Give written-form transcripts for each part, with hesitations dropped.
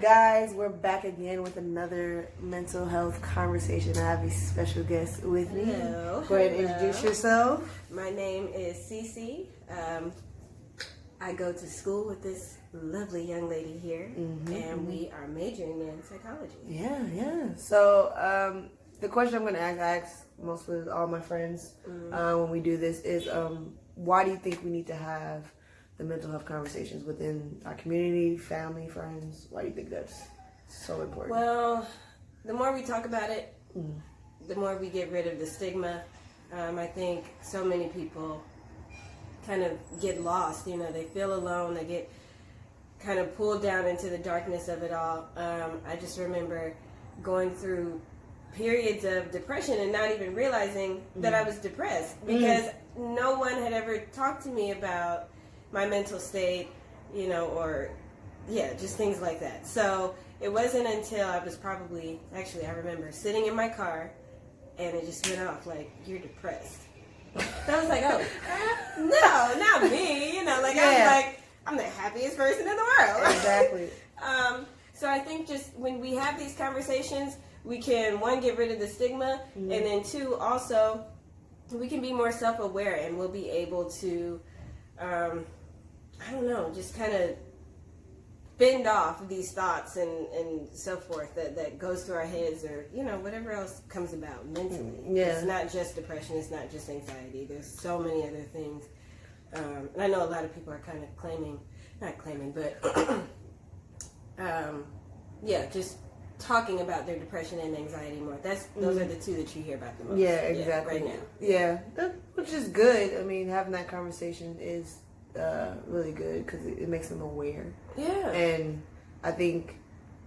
guys, we're back again with another mental health conversation. I have a special guest with me. Hello. Go ahead and introduce yourself. My name is Cece. I go to school with this lovely young lady here, and we are majoring in psychology. Yeah. So the question I'm going to ask most of all my friends when we do this is, why do you think we need to have the mental health conversations within our community, family, friends? Why do you think that's so important? Well, the more we talk about it, the more we get rid of the stigma. I think so many people kind of get lost. You know, they feel alone. They get kind of pulled down into the darkness of it all. I just remember going through periods of depression and not even realizing that I was depressed because no one had ever talked to me about my mental state, you know, or just things like that. So it wasn't until I was probably, I remember sitting in my car and it just went off like, you're depressed. I was like, oh, no, not me. You know, like, I'm the happiest person in the world. Exactly. So I think just when we have these conversations, we can, one, get rid of the stigma, and then two, also, we can be more self-aware and we'll be able to, just kind of fend off these thoughts and so forth that goes through our heads, or, you know, whatever else comes about mentally. Yeah. It's not just depression, it's not just anxiety. There's so many other things. And I know a lot of people are kind of just talking about their depression and anxiety more. Those are the two that you hear about the most. Yeah, exactly. Right now. Yeah, which is good. I mean, having that conversation is really good because it makes them aware. Yeah. And I think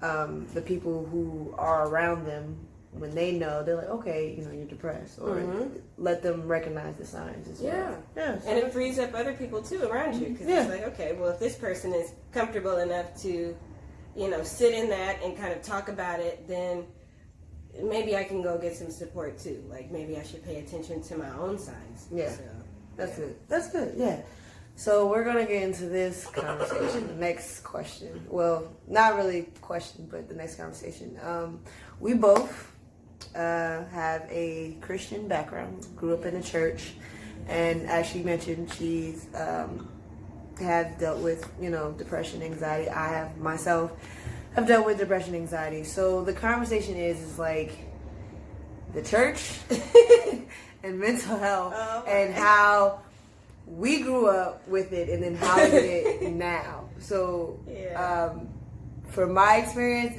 the people who are around them, when they know, they're like, okay, you know, you're depressed, or let them recognize the signs as well. Yeah. So and it frees up other people too around you, because it's like, okay, well, if this person is comfortable enough to, you know, sit in that and kind of talk about it, then maybe I can go get some support too. Like, maybe I should pay attention to my own signs. Yeah. So, good. That's good. Yeah. So we're going to get into this conversation. The next question. Well, not really question, but the next conversation. We both have a Christian background, grew up in a church, and as she mentioned, she's have dealt with, you know, depression, anxiety. I have dealt with depression, anxiety. So the conversation is like the church and mental health, and how we grew up with it, and then how is it now. So for my experience,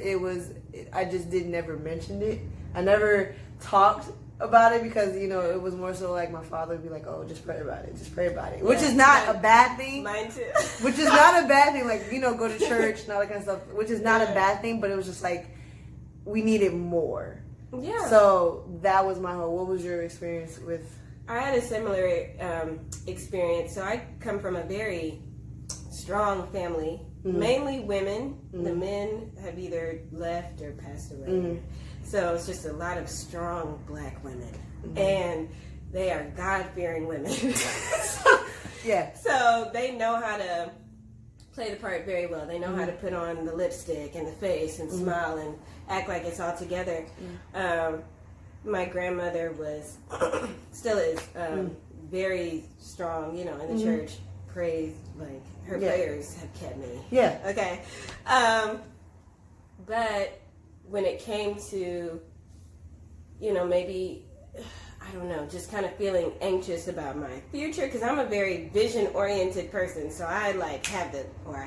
I just never mentioned it. I never talked about it because, you know, it was more so like my father would be like, oh, just pray about it, which is not a bad thing. Mine too. Which is not a bad thing, like, you know, go to church and all that kind of stuff, which is not a bad thing, but it was just like we needed more. Yeah. So that was my whole. What was your experience with? I had a similar experience. So I come from a very strong family, mainly women. The men have either left or passed away. So it's just a lot of strong black women. And they are God-fearing women. Yeah. So they know how to play the part very well. They know how to put on the lipstick and the face and smile and act like it's all together. My grandmother still is very strong, you know, in the church. Praise, like, her prayers have kept me. Yeah. Okay. But when it came to, you know, maybe, I don't know, just kind of feeling anxious about my future, because I'm a very vision-oriented person, so I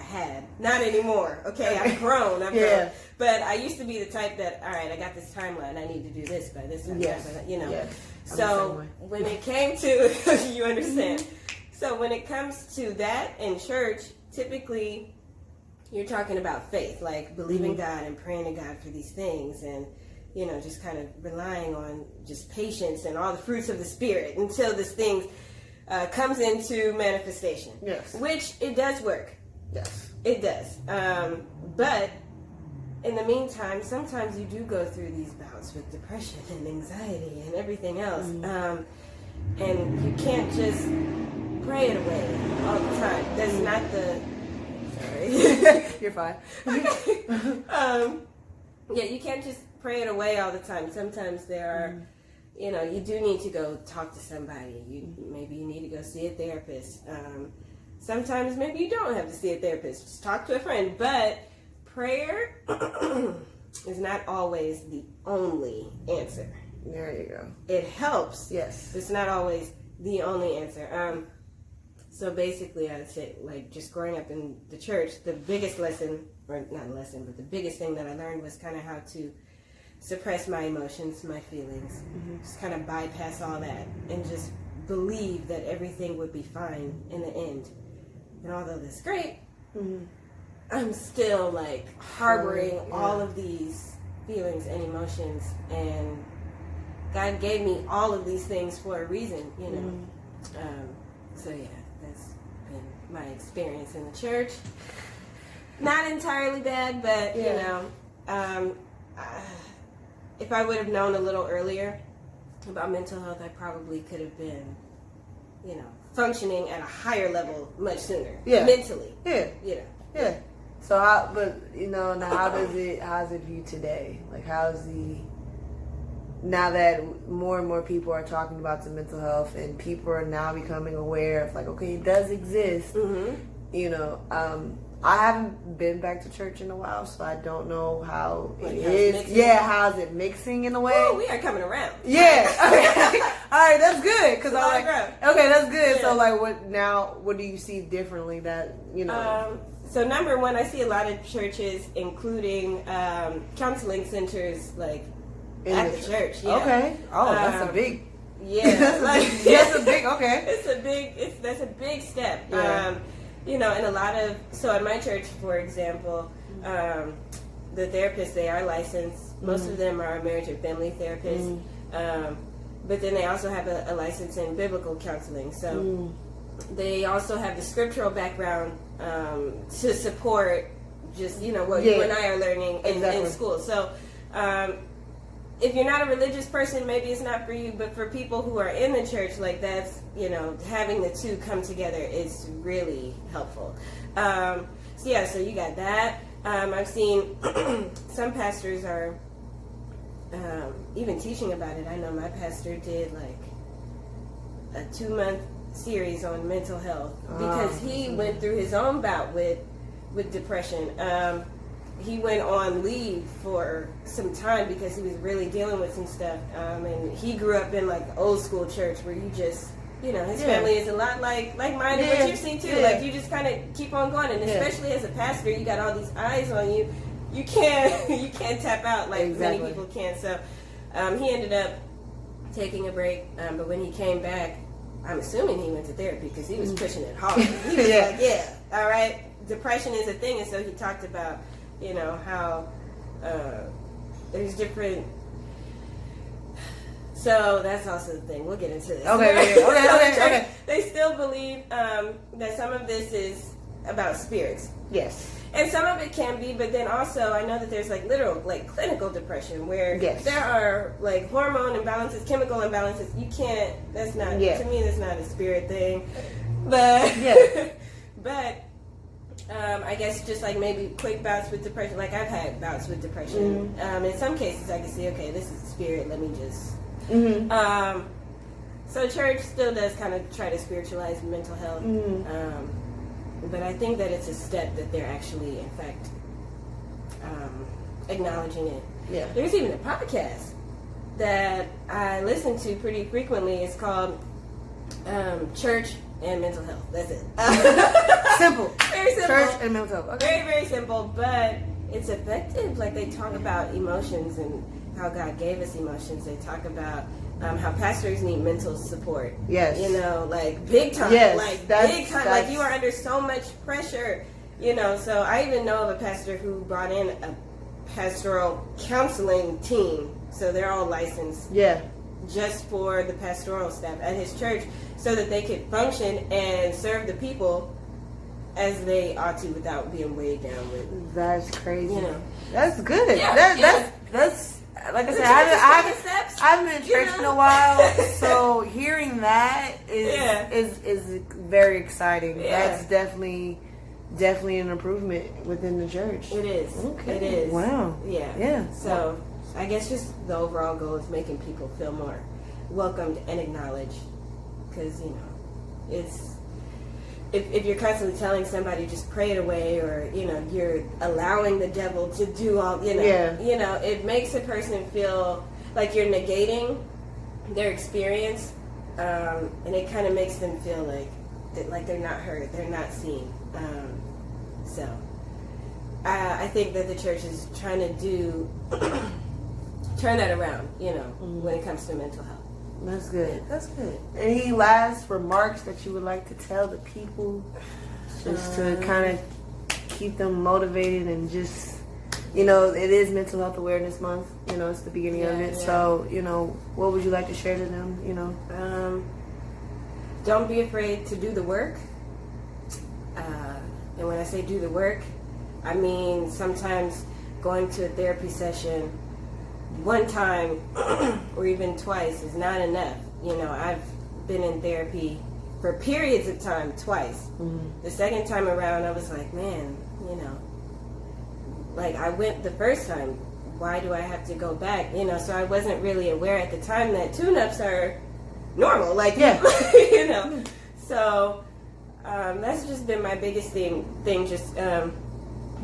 had, not anymore, okay, I've grown, but I used to be the type that, all right, I got this timeline, I need to do this by this time, you know. Yes. So when it came to, you understand, so when it comes to that in church, typically, you're talking about faith, like believing God and praying to God for these things, and, you know, just kind of relying on just patience and all the fruits of the Spirit until this thing comes into manifestation. Yes. Which it does work. Yes. It does. But in the meantime, sometimes you do go through these bouts with depression and anxiety and everything else. And you can't just pray it away all the time. That's not the... Sorry. You're fine. Yeah, you can't just pray it away all the time. Sometimes there are, you do need to go talk to somebody. Maybe you need to go see a therapist. Sometimes maybe you don't have to see a therapist. Just talk to a friend. But prayer is not always the only answer. There you go. It helps. Yes. It's not always the only answer. So basically, I'd say, like, just growing up in the church, the biggest lesson, or not lesson, but the biggest thing that I learned was kind of how to suppress my emotions, my feelings, just kind of bypass all that, and just believe that everything would be fine in the end. And although that's great, I'm still, like, harboring all of these feelings and emotions, and God gave me all of these things for a reason, you know. So yeah, that's been my experience in the church. Not entirely bad, but you know, if I would have known a little earlier about mental health, I probably could have been, you know, functioning at a higher level much sooner. Mentally. Yeah. So how? But you know, now how's it viewed today? Like, now that more and more people are talking about the mental health and people are now becoming aware of, like, okay, it does exist. You know, I haven't been back to church in a while, so I don't know how it is. Yeah, how's it mixing in a way? Oh, we are coming around. Yeah. Okay. All right, that's good. Cause I'm like, okay, that's good. Yeah. So like, what do you see differently that, you know? So number one, I see a lot of churches including counseling centers, like, at the church. Yeah. Okay. Oh, that's a big. Yeah. That's a big. Okay. That's a big step. Yeah. You know, and a lot of, so in my church, for example, the therapists, they are licensed. Most of them are marriage and family therapists. But then they also have a license in biblical counseling. So they also have the scriptural background to support just, you know, what you and I are learning in school. So if you're not a religious person, maybe it's not for you, but for people who are in the church, like, that's, you know, having the two come together is really helpful. So you got that. I've seen some pastors are even teaching about it. I know my pastor did like a 2-month series on mental health because he went through his own bout with depression. He went on leave for some time because he was really dealing with some stuff. And he grew up in, like, old school church where you just, you know, his family is a lot like mine and what you've seen too. Like, you just kind of keep on going, and especially as a pastor, you got all these eyes on you. You can't tap out like many people can. So he ended up taking a break, but when he came back, I'm assuming he went to therapy because he was pushing it hard. He was like, all right, depression is a thing, and so he talked about, you know, how there's different. So that's also the thing. We'll get into this. Okay. They still believe that some of this is about spirits. Yes. And some of it can be, but then also I know that there's like literal, like, clinical depression where there are like hormone imbalances, chemical imbalances. You can't. That's not. To me, that's not a spirit thing. But but. I guess just like maybe quick bouts with depression. Like, I've had bouts with depression. In some cases, I can see, okay, this is spirit. Let me just. So church still does kind of try to spiritualize mental health. But I think that it's a step that they're actually, in fact, acknowledging it. Yeah. There's even a podcast that I listen to pretty frequently. It's called Church and Mental Health. That's it. Simple. Very simple. Church and mental health. Okay. Very, very simple, but it's effective. Like, they talk about emotions and how God gave us emotions. They talk about how pastors need mental support. Yes. You know, like, big time. Yes. Like, big time. Like, you are under so much pressure, you know. So I even know of a pastor who brought in a pastoral counseling team. So they're all licensed. Yeah. Just for the pastoral staff at his church, so that they could function and serve the people as they ought to without being weighed down with. That's crazy. You know, that's good. That's like I said, I haven't been in church in a while, so hearing that is very exciting. That's definitely definitely an improvement within the church. It is. Okay. It is. Wow. Yeah. Yeah. So I guess just the overall goal is making people feel more welcomed and acknowledged, because it's if you're constantly telling somebody just pray it away, or you're allowing the devil to do all it makes a person feel like you're negating their experience, and it kind of makes them feel like they're not heard, they're not seen. So I think that the church is trying to turn that around, when it comes to mental health. That's good. That's good. Any last remarks that you would like to tell the people, just to kind of keep them motivated, and just, it is Mental Health Awareness Month. It's the beginning of it. Yeah. So, what would you like to share to them? Don't be afraid to do the work. And when I say do the work, I mean sometimes going to a therapy session one time or even twice is not enough. I've been in therapy for periods of time twice. Mm-hmm. The second time around, I was like, man, I went the first time. Why do I have to go back? So I wasn't really aware at the time that tune-ups are normal. So that's just been my biggest thing just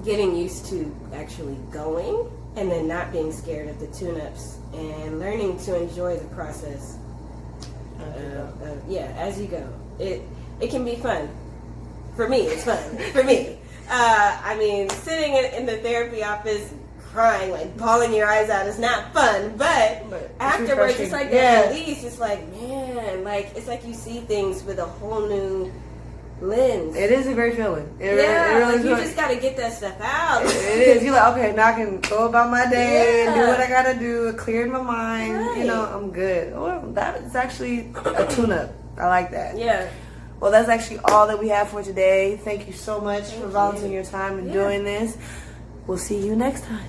getting used to actually going, and then not being scared of the tune-ups, and learning to enjoy the process. As you go. It can be fun. For me, it's fun. For me. Sitting in the therapy office crying, bawling your eyes out is not fun, but afterwards it's like that release. It's like, man, it's like you see things with a whole new lens. It is a great feeling. It really you just gotta get that stuff out. It is. You're like, okay, now I can go about my day and do what I gotta do. Cleared my mind. Right. I'm good. Well, that is actually a tune-up. I like that. Yeah. Well, that's actually all that we have for today. Thank you so much for volunteering your time and doing this. We'll see you next time.